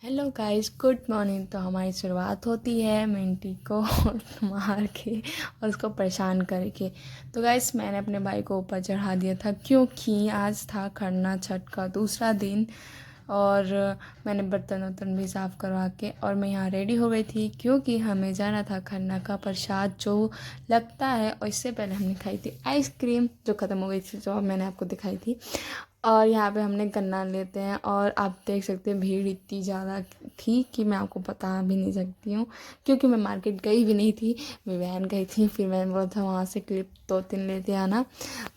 Hello guys, good morning. तो हमारी शुरुआत होती है मिंटी को मार के और उसको परेशान करके। तो गाइस मैंने अपने भाई को ऊपर चढ़ा दिया था क्योंकि आज था खरना छठ का दूसरा दिन। और मैंने बर्तन वर्तन भी साफ़ करवा के और मैं यहाँ रेडी हो गई थी क्योंकि हमें जाना था खरना का प्रसाद जो लगता है। और इससे पहले हमने खाई थी आइसक्रीम जो ख़त्म हो गई थी, जो मैंने आपको दिखाई थी। और यहाँ पे हमने गन्ना लेते हैं और आप देख सकते हैं भीड़ इतनी ज़्यादा थी कि मैं आपको बता भी नहीं सकती हूँ क्योंकि मैं मार्केट गई भी नहीं थी, मैं बहन गई थी। फिर मैंने बोला था वहाँ से क्लिप 2-3 लेते आना,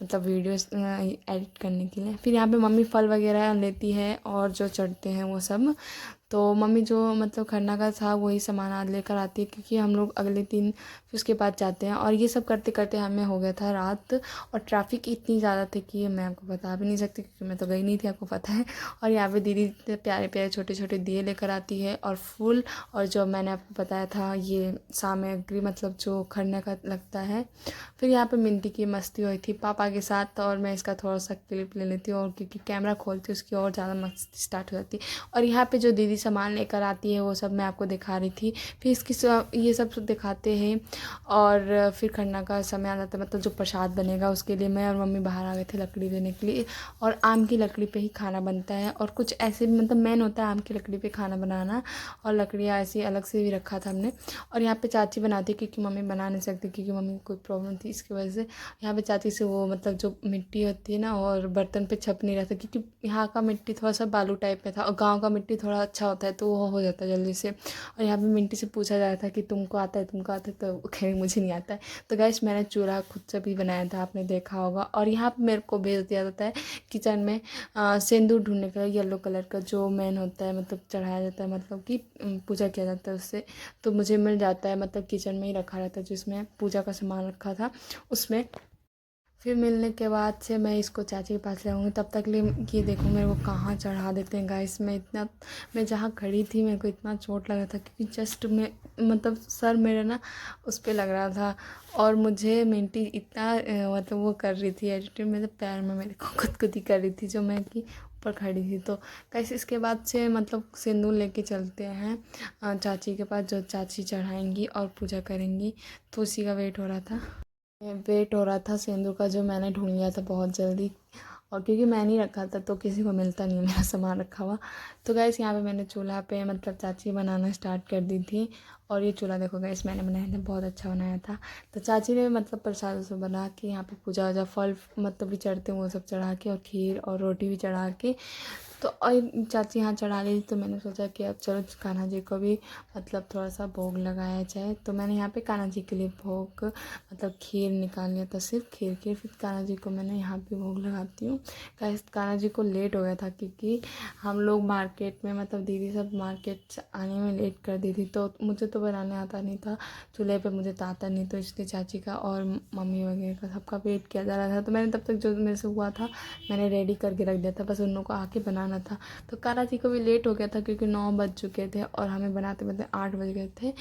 मतलब वीडियोस एडिट करने के लिए। फिर यहाँ पे मम्मी फल वगैरह लेती है और जो चढ़ते हैं वो सब। तो मम्मी जो मतलब खरना का था वही सामान आज लेकर आती है क्योंकि हम लोग अगले दिन फिर उसके बाद जाते हैं। और ये सब करते करते हमें हो गया था रात। और ट्रैफिक इतनी ज़्यादा थी कि मैं आपको बता भी नहीं सकती क्योंकि मैं तो गई नहीं थी, आपको पता है। और यहाँ पे दीदी इतने प्यारे प्यारे छोटे छोटे दिए लेकर आती है और फूल। और जो मैंने आपको बताया था ये सामग्री मतलब जो खरना का लगता है। फिर यहाँ पे मिंटी की मस्ती हुई थी पापा के साथ और मैं इसका थोड़ा सा क्लिप ले लेती हूँ और क्योंकि कैमरा खोलती हूँ उसकी और ज़्यादा मस्ती स्टार्ट हो जाती। और यहाँ पे जो दीदी सामान लेकर आती है वो सब मैं आपको दिखा रही थी। फिर इसकी ये सब दिखाते हैं। और फिर खरना का समय आ जाता है, मतलब जो प्रसाद बनेगा उसके लिए मैं और मम्मी बाहर आ गए थे लकड़ी लेने के लिए। और आम की लकड़ी पे ही खाना बनता है और कुछ ऐसे मतलब मेन होता है आम की लकड़ी पे खाना बनाना। और लकड़ियाँ ऐसी अलग से भी रखा था हमने। और यहाँ पे चाची बनाती क्योंकि मम्मी बना नहीं सकती क्योंकि मम्मी को कोई प्रॉब्लम थी, इसकी वजह से यहाँ पे चाची से वो मतलब जो मिट्टी होती है ना और बर्तन पे छप नहीं रहता क्योंकि यहाँ का मिट्टी थोड़ा सा बालू टाइप में था और गाँव का मिट्टी थोड़ा अच्छा होता है तो वो हो जाता है जल्दी से। और यहाँ पे मिट्टी से पूछा जा रहा था कि तुमको आता है तुमको आता है, तो कहीं मुझे नहीं आता है। तो गैस मैंने चूल्हा खुद से भी बनाया था, आपने देखा होगा। और यहाँ पे मेरे को भेज दिया जाता है किचन में सिंदूर ढूंढने के लिए, येलो कलर का जो मेन होता है मतलब चढ़ाया जाता है, मतलब कि पूजा किया जाता है उससे। तो मुझे मिल जाता है, मतलब किचन में ही रखा रहता है जिसमें पूजा का सामान रखा था उसमें। फिर मिलने के बाद से मैं इसको चाची के पास ले आऊँगी, तब तक लिए ये देखो मेरे को कहाँ चढ़ा देते हैं गाइस। मैं जहाँ खड़ी थी मेरे को इतना चोट लगा था क्योंकि जस्ट में मतलब सर मेरा ना उस पर लग रहा था। और मुझे मिंटी इतना मतलब वो कर रही थी एटीट्यूड, मेरे पैर में मेरे को खुदकुदी कर रही थी जो मैं कि ऊपर खड़ी थी। तो कैसे इसके बाद से मतलब सिंदूर लेके चलते हैं चाची के पास, जो चाची चढ़ाएंगी और पूजा करेंगी। तो उसी का वेट हो रहा था, वेट हो रहा था सिंदूर का जो मैंने ढूंढ लिया था बहुत जल्दी। और क्योंकि मैं नहीं रखा था तो किसी को मिलता नहीं मेरा सामान रखा हुआ। तो गैस यहाँ पे मैंने चूल्हा पे मतलब चाची बनाना स्टार्ट कर दी थी। और ये चूल्हा देखो गैस मैंने बनाया था, बहुत अच्छा बनाया था। तो चाची ने मतलब प्रसाद से बना के यहाँ पे पूजा वूजा फल मतलब भी चढ़ते हैं वो सब चढ़ा के और खीर और रोटी भी चढ़ा के। तो और चाची यहाँ चढ़ा ली तो मैंने सोचा कि अब चलो कान्हा जी को भी मतलब थोड़ा सा भोग लगाया जाए। तो मैंने यहाँ पे कान्हा जी के लिए भोग मतलब खीर निकाल लिया था, सिर्फ खीर फिर कान्हा जी को मैंने यहाँ पे भोग लगाती हूँ। कान्हा जी को लेट हो गया था क्योंकि हम लोग मार्केट में मतलब दीदी सब मार्केट आने में लेट कर दी थी। तो मुझे तो बनाने आता नहीं था, चूल्हे पे मुझे तो आता नहीं, तो इसलिए चाची का और मम्मी वगैरह का सबका वेट किया जा रहा था। तो मैंने तब तक जो मेरे से हुआ था मैंने रेडी करके रख दिया था, बस उन लोगों को आके बनाना था। तो कान्हा जी को भी लेट हो गया था क्योंकि 9 बज चुके थे और हमें बनाते बनाते 8 बज गए थे।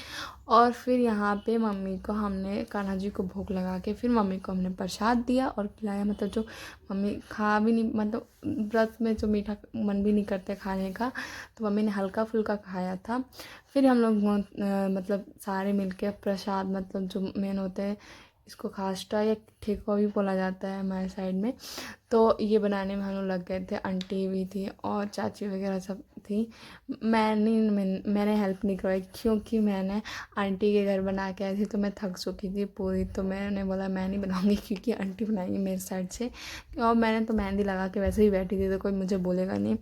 और फिर यहाँ पे मम्मी को हमने कान्हा जी को भोग लगा के फिर मम्मी को हमने प्रसाद दिया और खिलाया। मतलब जो मम्मी खा भी नहीं, मतलब व्रत में जो मीठा मन भी नहीं करते खाने का, तो मम्मी ने हल्का फुल्का खाया था। फिर हम लोग मतलब सारे मिलके प्रसाद मतलब जो मेन होते हैं, इसको खास्टा या ठेकुआ भी बोला जाता है हमारे साइड में। तो ये बनाने में हम लोग लग गए थे, आंटी भी थी और चाची वगैरह सब थी। मैंने हेल्प नहीं करवाई क्योंकि मैंने आंटी के घर बना के आई थी तो मैं थक चुकी थी पूरी। तो मैंने बोला मैं नहीं बनाऊंगी क्योंकि आंटी बनाएंगी मेरे साइड से। और मैंने तो मेहंदी लगा के वैसे ही बैठी थी तो कोई मुझे बोलेगा नहीं।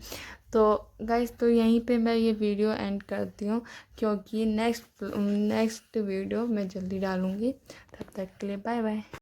तो गाइस तो यहीं पे मैं ये वीडियो एंड करती हूँ क्योंकि नेक्स्ट वीडियो मैं जल्दी डालूँगी। तब तक के लिए बाय बाय।